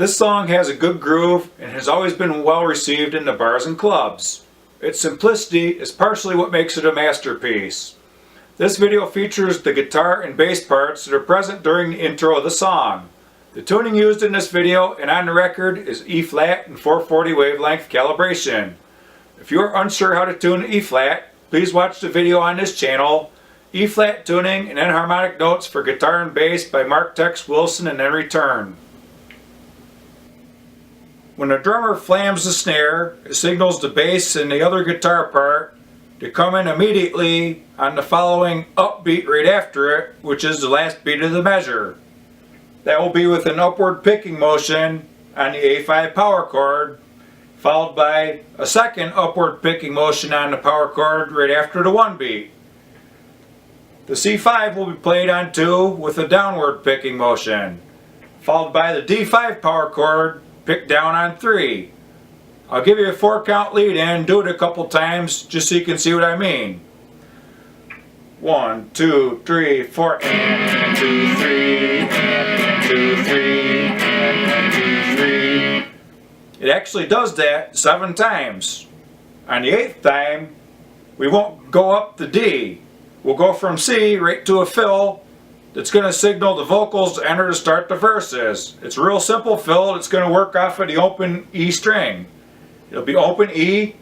This song has a good groove and has always been well received in the bars and clubs. Its simplicity is partially what makes it a masterpiece. This video features the guitar and bass parts that are present during the intro of the song. The tuning used in this video and on the record is E flat and 440 wavelength calibration. If you are unsure how to tune E flat, please watch the video on this channel, E flat tuning and enharmonic notes for guitar and bass by Marc Wilson, and then return. When the drummer flams the snare, it signals the bass and the other guitar part to come in immediately on the following upbeat right after it, which is the last beat of the measure. That will be with an upward picking motion on the A5 power chord, followed by a second upward picking motion on the power chord right after the one beat. The C5 will be played on 2 with a downward picking motion, followed by the D5 power chord picked down on 3. I'll give you a 4-count lead in, do it a couple times just so you can see what I mean. 1, 2, 3, 4, and 2, 3, and 2, 3, and 2, 3. It actually does that 7 times. On the 8th time, we won't go up the D. We'll go from C right to a fill that's going to signal the vocals to enter to start the verses. It's a real simple fill that's going to work off of the open E string. It'll be open E,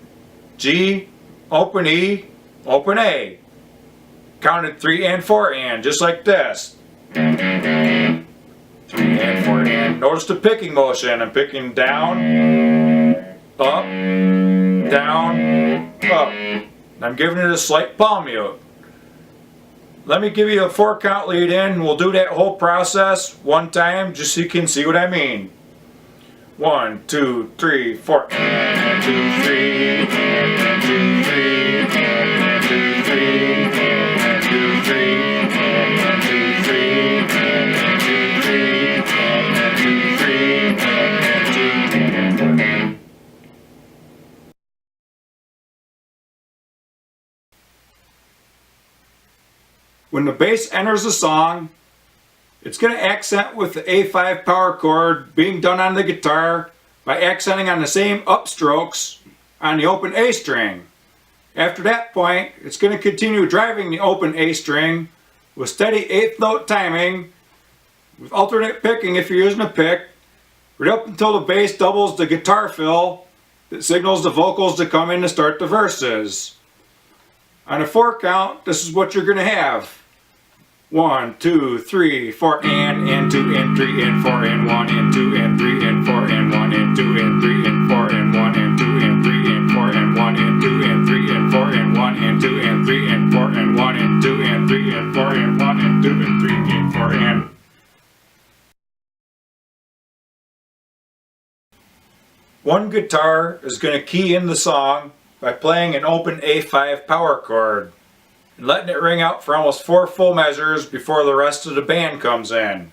G, open E, open A. Counted 3 and 4 and, just like this. 3 and 4 and. Notice the picking motion. I'm picking down, up, down, up. And I'm giving it a slight palm mute. Let me give you a 4-count lead in. We'll do that whole process one time just so you can see what I mean. 1, 2, 3, 4. And 2, 3, and 2, 3, and 2, 3, and 2, 3, and 2, 3, and 2, 3, and 2, 3, and 2, 3. When the bass enters the song, it's going to accent with the A5 power chord being done on the guitar by accenting on the same upstrokes on the open A string. After that point, it's going to continue driving the open A string with steady 8th note timing, with alternate picking if you're using a pick, right up until the bass doubles the guitar fill that signals the vocals to come in to start the verses. On a 4-count, this is what you're going to have. 1, 2, 3, 4, and 2, and 3, and 4, and 1, and 2, and 3, and 4, and 1, and 2, and 3, and 4, and 1, and 2, and 3, and 4, and 1, and 2, and 3, and 4, and 1, and 2, and 3, and 4, and 1, and 2, and 3, and 4, and 1, and 2, and 3, and 4, and. One guitar is going to key in the song by playing an open A5 power chord and letting it ring out for almost 4 full measures before the rest of the band comes in.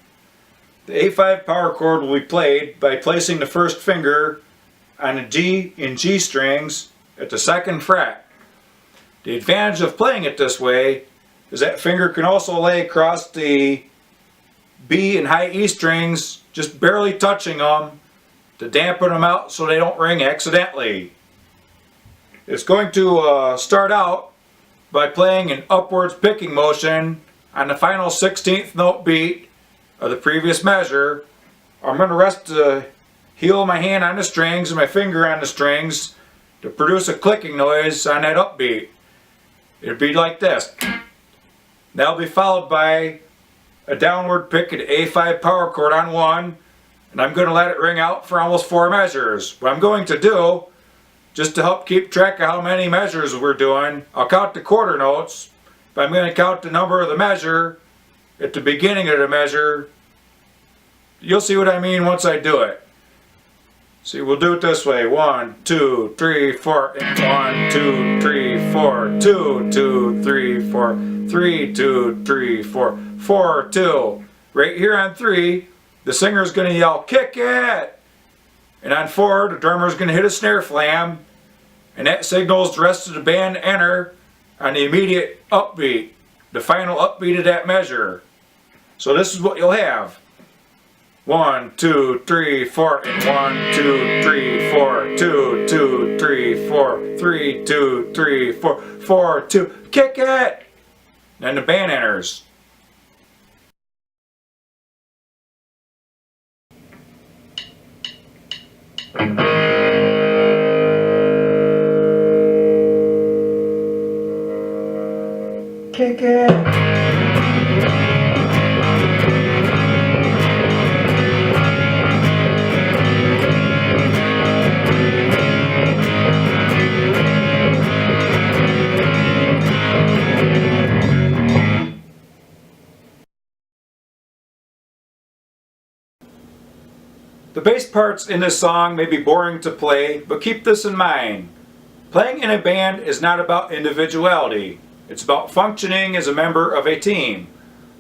The A5 power chord will be played by placing the first finger on the G and G strings at the 2nd fret. The advantage of playing it this way is that finger can also lay across the B and high E strings, just barely touching them to dampen them out so they don't ring accidentally. It's going to start out by playing an upwards picking motion on the final 16th note beat of the previous measure. I'm going to rest the heel of my hand on the strings and my finger on the strings to produce a clicking noise on that upbeat. It'll be like this. That'll be followed by a downward pick at A5 power chord on 1, and I'm going to let it ring out for almost 4 measures. What I'm going to do, just to help keep track of how many measures we're doing, I'll count the quarter notes, but I'm going to count the number of the measure at the beginning of the measure. You'll see what I mean once I do it. See, we'll do it this way. 1, 2, 3, 4, and 1, 2, 3, 4, 2, 2, 3, 4, 3, 2, 3, 4, 4, 2. Right here on 3, the singer's going to yell, "Kick it!" And on 4, the drummer's going to hit a snare flam, and that signals the rest of the band to enter on the immediate upbeat, the final upbeat of that measure. So this is what you'll have. 1, 2, 3, 4, and 1, 2, 3, 4, 2, 2, 3, 4, 3, 2, 3, 4, 4, 2, kick it! Then the band enters. Kick it! The bass parts in this song may be boring to play, but keep this in mind. Playing in a band is not about individuality. It's about functioning as a member of a team.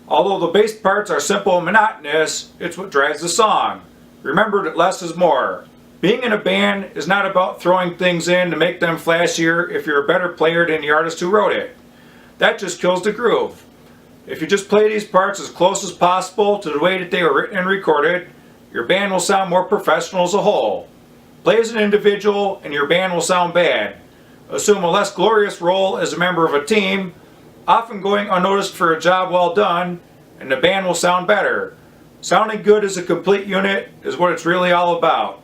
Although the bass parts are simple and monotonous, it's what drives the song. Remember that less is more. Being in a band is not about throwing things in to make them flashier if you're a better player than the artist who wrote it. That just kills the groove. If you just play these parts as close as possible to the way that they were written and recorded, your band will sound more professional as a whole. Play as an individual and your band will sound bad. Assume a less glorious role as a member of a team, often going unnoticed for a job well done, and the band will sound better. Sounding good as a complete unit is what it's really all about.